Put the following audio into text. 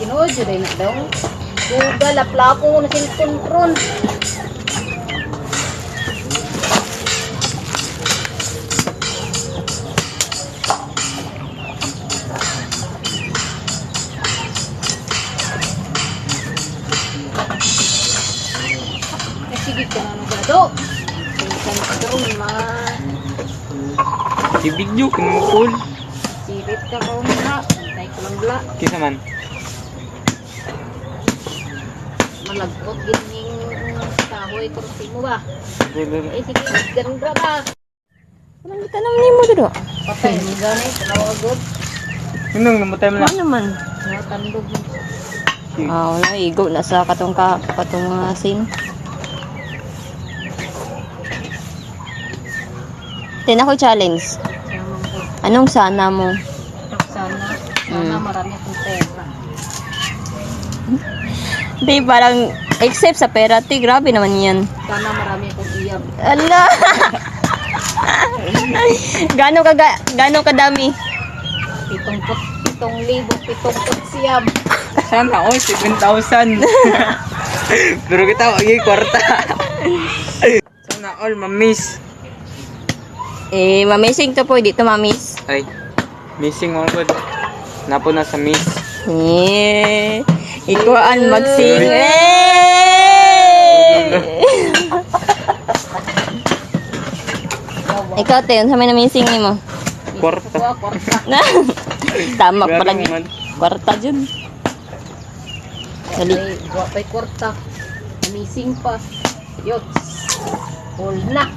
Tinuod yun ay na daw. Google, aplapo ko na sinikontron. Sige ka na nung gado. Tingkan ka doon, Ibigyo, kinukul. Sirit ka ko na. Tay ko lang bla. Kisa man. Malagpot gining kahoy kursi mo ba? Eh sige, ganda ba? Walang tanam ni mo dodo. Patay ni gani, tawagod. Inong namatay mo na. Ano naman? Natandog mo. Wala, igo na sa katong sin. Tina ko challenge. Samang ko. Anong sana mo? Sana marami akong pera. Di parang except sa pera, grabe naman yan. Sana marami akong iyab. Ala! Gano kadami? 7,000 siyam. Sana all 7,000. Pero kita wagi kwarta. Sana all mamiss. Mamising to po, dito mamis. Ay, missing all good. Napo na sa miss. Ikuan magsing. Ikaw, te, sa may namising ni mo? Kwarta. Tama pa Grabe lang. naman. Kwarta dyan. Dali. Wapay kwarta. Missing pa. Yots. All na.